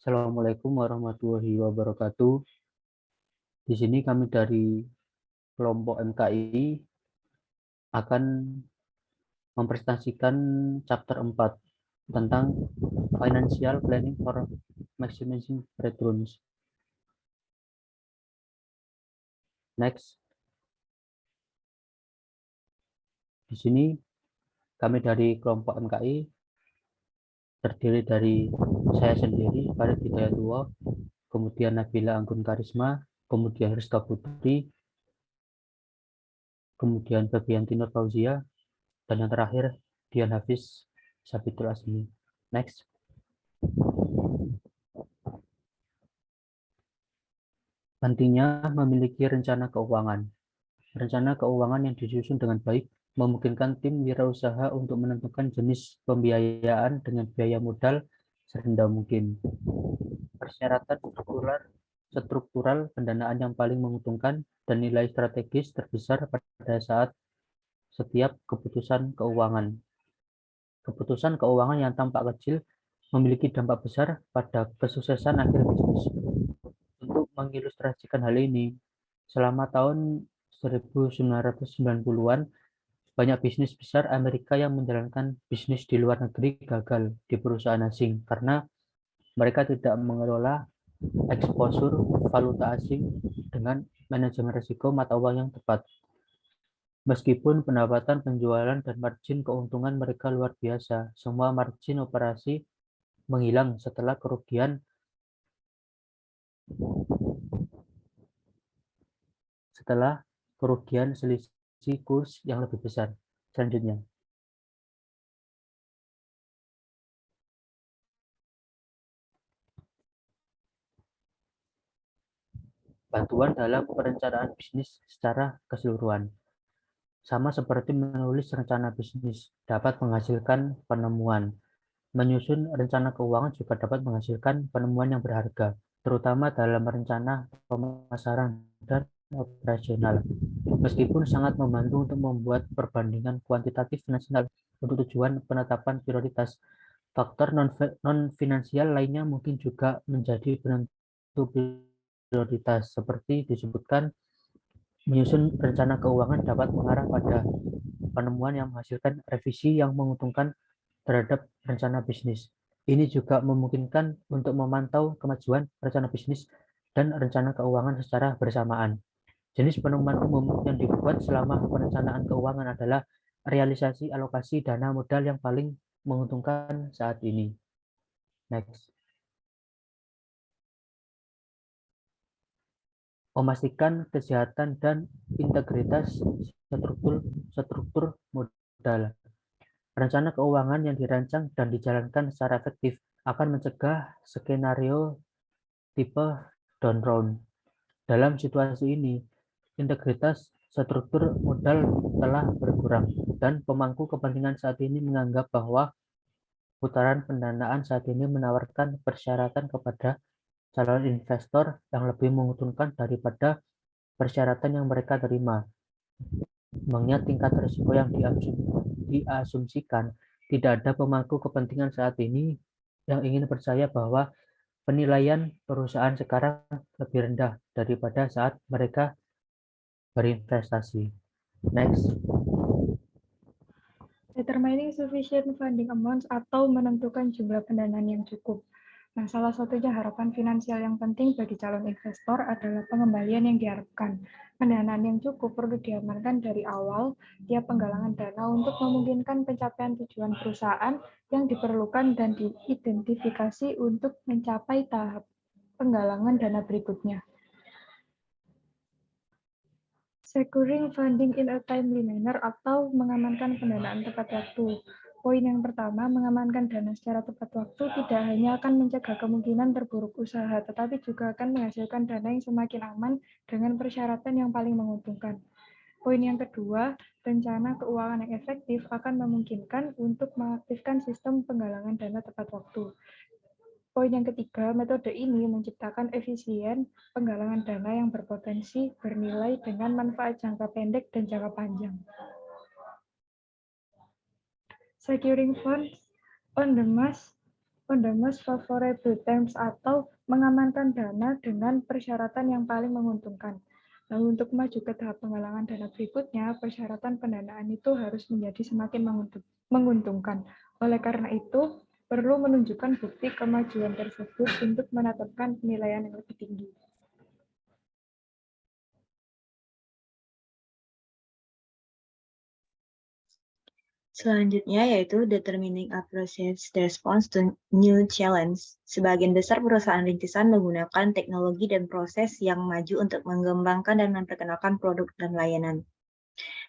Assalamualaikum warahmatullahi wabarakatuh. Di sini kami dari kelompok MKI akan mempresentasikan chapter 4 tentang Financial Planning for Maximizing Returns. Next. Di sini kami dari kelompok MKI terdiri dari saya sendiri, Farid Hidayatullah, kemudian Nabila Anggun Karisma, kemudian Rizka Putri, kemudian Febianti Nur Fauzia, dan yang terakhir Dian Hafiz Sabitul Asmi. Next. Pentingnya memiliki rencana keuangan. Rencana keuangan yang disusun dengan baik memungkinkan tim wirausaha untuk menentukan jenis pembiayaan dengan biaya modal serendah mungkin. Persyaratan struktural pendanaan yang paling menguntungkan dan nilai strategis terbesar pada saat setiap keputusan keuangan. Keputusan keuangan yang tampak kecil memiliki dampak besar pada kesuksesan akhir bisnis. Untuk mengilustrasikan hal ini, selama tahun 1990-an, banyak bisnis besar Amerika yang menjalankan bisnis di luar negeri gagal di perusahaan asing karena mereka tidak mengelola eksposur valuta asing dengan manajemen risiko mata uang yang tepat. Meskipun pendapatan penjualan dan margin keuntungan mereka luar biasa, semua margin operasi menghilang setelah kerugian selisih kurs yang lebih besar. Selanjutnya, bantuan dalam perencanaan bisnis secara keseluruhan. Sama seperti menulis rencana bisnis dapat menghasilkan penemuan. Menyusun rencana keuangan juga dapat menghasilkan penemuan yang berharga, terutama dalam rencana pemasaran dan operasional. Meskipun sangat membantu untuk membuat perbandingan kuantitatif nasional untuk tujuan penetapan prioritas, faktor non-finansial lainnya mungkin juga menjadi penentu prioritas, seperti disebutkan. Menyusun rencana keuangan dapat mengarah pada penemuan yang menghasilkan revisi yang menguntungkan terhadap rencana bisnis. Ini juga memungkinkan untuk memantau kemajuan rencana bisnis dan rencana keuangan secara bersamaan. Jenis penemuan umum yang dibuat selama perencanaan keuangan adalah realisasi alokasi dana modal yang paling menguntungkan saat ini. Next. Memastikan kesehatan dan integritas struktur modal. Rencana keuangan yang dirancang dan dijalankan secara efektif akan mencegah skenario tipe down round. Dalam situasi ini, integritas struktur modal telah berkurang, dan pemangku kepentingan saat ini menganggap bahwa putaran pendanaan saat ini menawarkan persyaratan kepada calon investor yang lebih menguntungkan daripada persyaratan yang mereka terima. Mengingat tingkat risiko yang diasumsikan, tidak ada pemangku kepentingan saat ini yang ingin percaya bahwa penilaian perusahaan sekarang lebih rendah daripada saat mereka berinvestasi. Next. Determining sufficient funding amounts atau menentukan jumlah pendanaan yang cukup. Nah, salah satunya harapan finansial yang penting bagi calon investor adalah pengembalian yang diharapkan. Pendanaan yang cukup perlu diamankan dari awal tiap penggalangan dana untuk memungkinkan pencapaian tujuan perusahaan yang diperlukan dan diidentifikasi untuk mencapai tahap penggalangan dana berikutnya. Securing funding in a timely manner atau mengamankan pendanaan tepat waktu. Poin yang pertama, mengamankan dana secara tepat waktu tidak hanya akan mencegah kemungkinan terburuk usaha, tetapi juga akan menghasilkan dana yang semakin aman dengan persyaratan yang paling menguntungkan. Poin yang kedua, rencana keuangan yang efektif akan memungkinkan untuk mengaktifkan sistem penggalangan dana tepat waktu. Poin yang ketiga, metode ini menciptakan efisien penggalangan dana yang berpotensi bernilai dengan manfaat jangka pendek dan jangka panjang. Securing funds on the mass on the most favorable terms atau mengamankan dana dengan persyaratan yang paling menguntungkan. Lalu untuk maju ke tahap penggalangan dana berikutnya, persyaratan pendanaan itu harus menjadi semakin menguntungkan. Oleh karena itu, perlu menunjukkan bukti kemajuan tersebut untuk menetapkan penilaian yang lebih tinggi. Selanjutnya yaitu determining approaches response to new challenge. Sebagian besar perusahaan rintisan menggunakan teknologi dan proses yang maju untuk mengembangkan dan memperkenalkan produk dan layanan.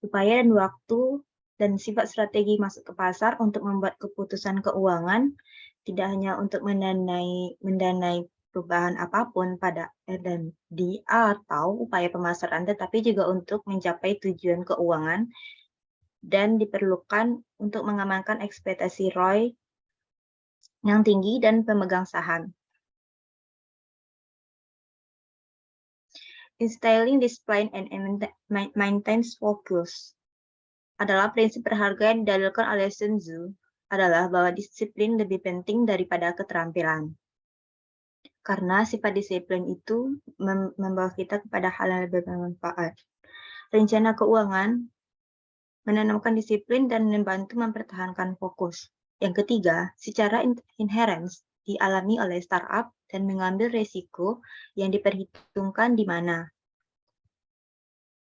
Upaya dan waktu dan sifat strategi masuk ke pasar untuk membuat keputusan keuangan tidak hanya untuk mendanai perubahan apapun pada R&D atau upaya pemasaran, tetapi juga untuk mencapai tujuan keuangan dan diperlukan untuk mengamankan ekspektasi ROI yang tinggi dan pemegang saham. Instilling discipline and maintains focus adalah prinsip berharga yang didalilkan oleh Sun Tzu adalah bahwa disiplin lebih penting daripada keterampilan. Karena sifat disiplin itu membawa kita kepada hal yang lebih bermanfaat. Rencana keuangan menanamkan disiplin dan membantu mempertahankan fokus. Yang ketiga, secara inherens dialami oleh startup dan mengambil resiko yang diperhitungkan di mana.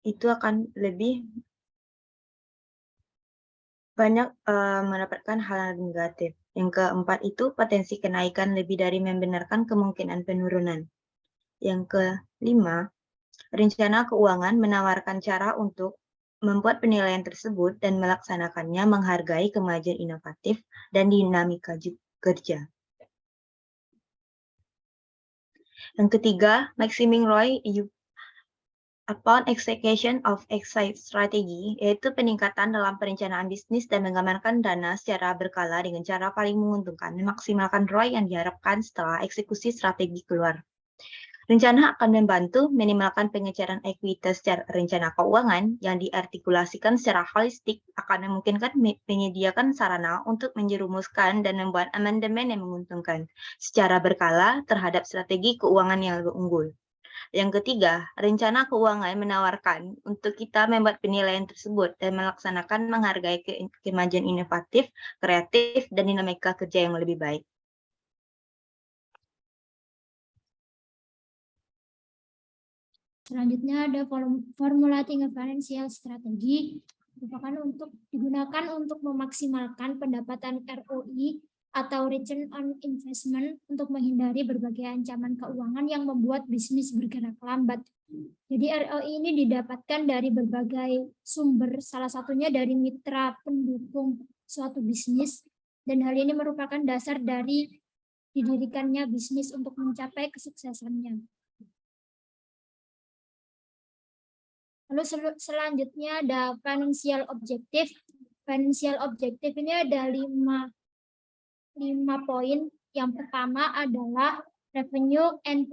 Itu akan lebih banyak mendapatkan hal yang negatif. Yang keempat itu potensi kenaikan lebih dari membenarkan kemungkinan penurunan. Yang kelima, rencana keuangan menawarkan cara untuk membuat penilaian tersebut dan melaksanakannya menghargai kemajuan inovatif dan dinamika kerja. Yang ketiga, maximizing ROI upon execution of exit strategy, yaitu peningkatan dalam perencanaan bisnis dan mengamankan dana secara berkala dengan cara paling menguntungkan, memaksimalkan ROI yang diharapkan setelah eksekusi strategi keluar. Rencana akan membantu minimalkan pengecaran ekuitas secara rencana keuangan yang diartikulasikan secara holistik akan memungkinkan menyediakan sarana untuk menjerumuskan dan membuat amandemen yang menguntungkan secara berkala terhadap strategi keuangan yang lebih unggul. Yang ketiga, rencana keuangan menawarkan untuk kita membuat penilaian tersebut dan melaksanakan menghargai kemajuan inovatif, kreatif, dan dinamika kerja yang lebih baik. Selanjutnya ada formulating a financial strategy, digunakan untuk memaksimalkan pendapatan ROI atau return on investment untuk menghindari berbagai ancaman keuangan yang membuat bisnis bergerak lambat. Jadi ROI ini didapatkan dari berbagai sumber, salah satunya dari mitra pendukung suatu bisnis, dan hal ini merupakan dasar dari didirikannya bisnis untuk mencapai kesuksesannya. Lalu selanjutnya ada financial objective. Financial objective ini ada 5 poin. Yang pertama adalah revenue and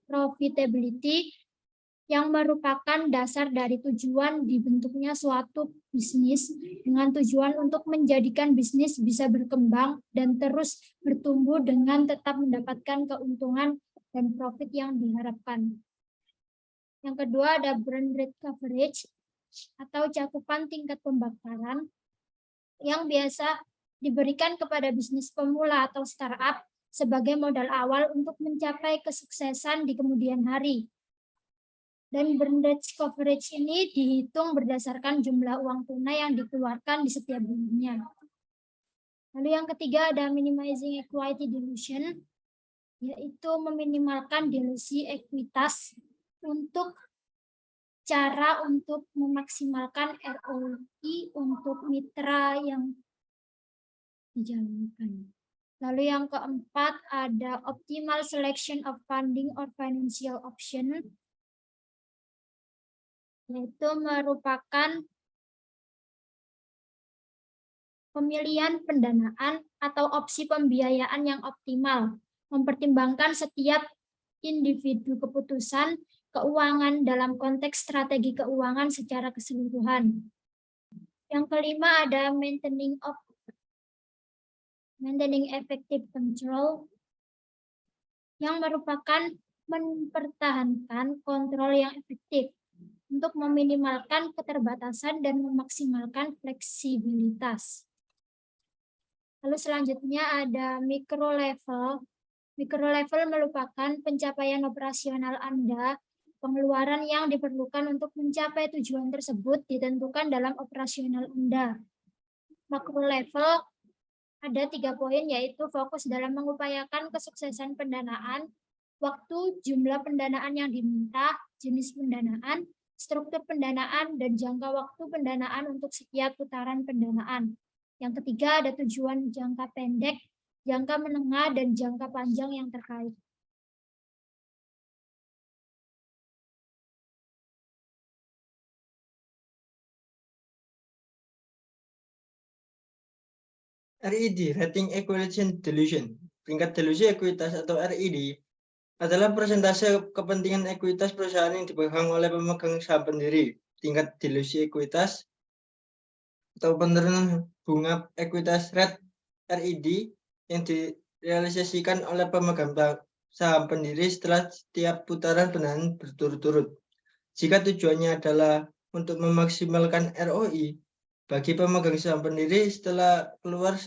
profitability, yang merupakan dasar dari tujuan dibentuknya suatu bisnis dengan tujuan untuk menjadikan bisnis bisa berkembang dan terus bertumbuh dengan tetap mendapatkan keuntungan dan profit yang diharapkan. Yang kedua ada brand rate coverage atau cakupan tingkat pembakaran yang biasa diberikan kepada bisnis pemula atau startup sebagai modal awal untuk mencapai kesuksesan di kemudian hari. Dan brand rate coverage ini dihitung berdasarkan jumlah uang tunai yang dikeluarkan di setiap bulannya. Lalu yang ketiga ada minimizing equity dilution, yaitu meminimalkan dilusi ekuitas untuk cara untuk memaksimalkan ROI untuk mitra yang dijalankan. Lalu yang keempat ada optimal selection of funding or financial option, yaitu merupakan pemilihan pendanaan atau opsi pembiayaan yang optimal, mempertimbangkan setiap individu keputusan keuangan dalam konteks strategi keuangan secara keseluruhan. Yang kelima ada maintaining of maintaining effective control, yang merupakan mempertahankan kontrol yang efektif untuk meminimalkan keterbatasan dan memaksimalkan fleksibilitas. Lalu selanjutnya ada micro level. Micro level merupakan pencapaian operasional Anda. Pengeluaran yang diperlukan untuk mencapai tujuan tersebut ditentukan dalam operasional Anda. Makro level ada 3 poin, yaitu fokus dalam mengupayakan kesuksesan pendanaan, waktu, jumlah pendanaan yang diminta, jenis pendanaan, struktur pendanaan, dan jangka waktu pendanaan untuk setiap putaran pendanaan. Yang ketiga ada tujuan jangka pendek, jangka menengah, dan jangka panjang yang terkait. RED, Rating Equalization Dilution. Peringkat delusi ekuitas atau RED adalah persentase kepentingan ekuitas perusahaan yang dipegang oleh pemegang saham pendiri. Tingkat delusi ekuitas atau penurunan bunga ekuitas rate RED yang direalisasikan oleh pemegang saham pendiri setelah setiap putaran pendanaan berturut-turut. Jika tujuannya adalah untuk memaksimalkan ROI bagi pemegang saham pendiri setelah keluar,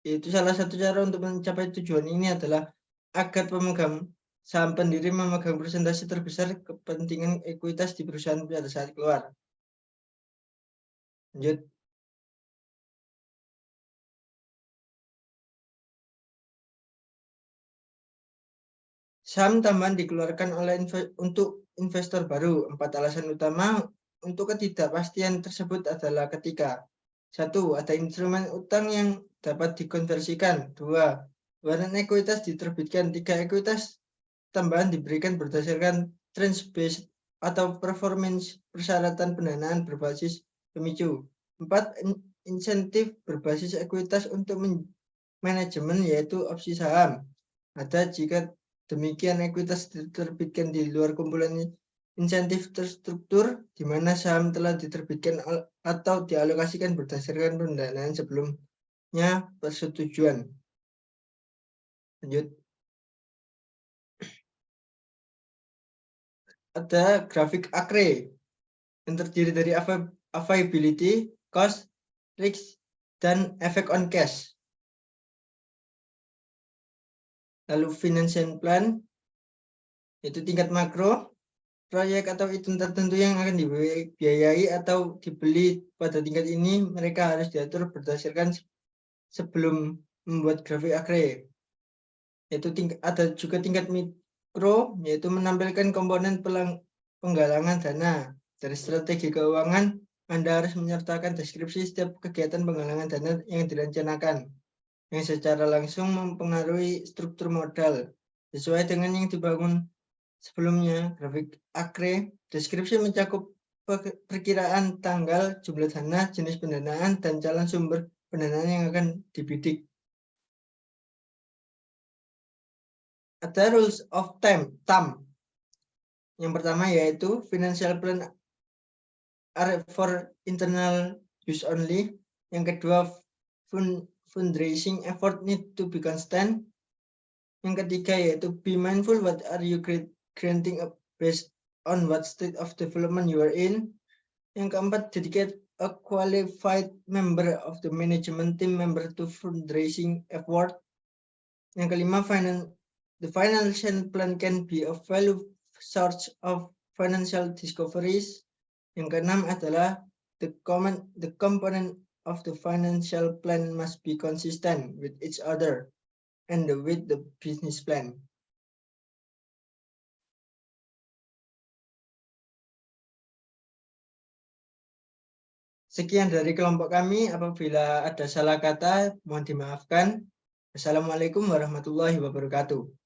yaitu salah satu cara untuk mencapai tujuan ini adalah agar pemegang saham pendiri memegang persentase terbesar kepentingan ekuitas di perusahaan pada saat keluar. Lanjut. Saham tambahan dikeluarkan untuk investor baru. 4 alasan utama untuk ketidakpastian tersebut adalah ketika 1. Ada instrumen utang yang dapat dikonversikan. 2. Warrant ekuitas diterbitkan. 3. Ekuitas tambahan diberikan berdasarkan trends-based atau performance persyaratan pendanaan berbasis pemicu. 4. Insentif berbasis ekuitas untuk manajemen yaitu opsi saham. Ada jika demikian ekuitas diterbitkan di luar kumpulan insentif terstruktur di mana saham telah diterbitkan atau dialokasikan berdasarkan pendanaan sebelumnya persetujuan. Lanjut. Ada grafik ACRE yang terdiri dari availability, cost, risk, dan effect on cash. Lalu financial plan, yaitu tingkat makro, proyek atau item tertentu yang akan dibiayai atau dibeli pada tingkat ini, mereka harus diatur berdasarkan sebelum membuat grafik ACRE. Yaitu ada juga tingkat mikro, yaitu menampilkan komponen penggalangan dana. Dari strategi keuangan, Anda harus menyertakan deskripsi setiap kegiatan penggalangan dana yang direncanakan, yang secara langsung mempengaruhi struktur modal. Sesuai dengan yang dibangun sebelumnya, grafik ACRE, deskripsi mencakup perkiraan tanggal, jumlah dana, jenis pendanaan, dan calon sumber pendanaan yang akan dibidik. Ada rules of thumb. Yang pertama yaitu financial plan are for internal use only. Yang kedua, fundraising effort need to be constant. Yang ketiga yaitu be mindful what are you granting based on what state of development you are in. Yang keempat, dedicate a qualified member of the management team member to fundraising effort. Yang kelima, the financial plan can be a value source of financial discoveries. Yang keenam adalah the component of the financial plan must be consistent with each other and with the business plan. Sekian dari kelompok kami. Apabila ada salah kata, mohon dimaafkan. Assalamualaikum warahmatullahi wabarakatuh.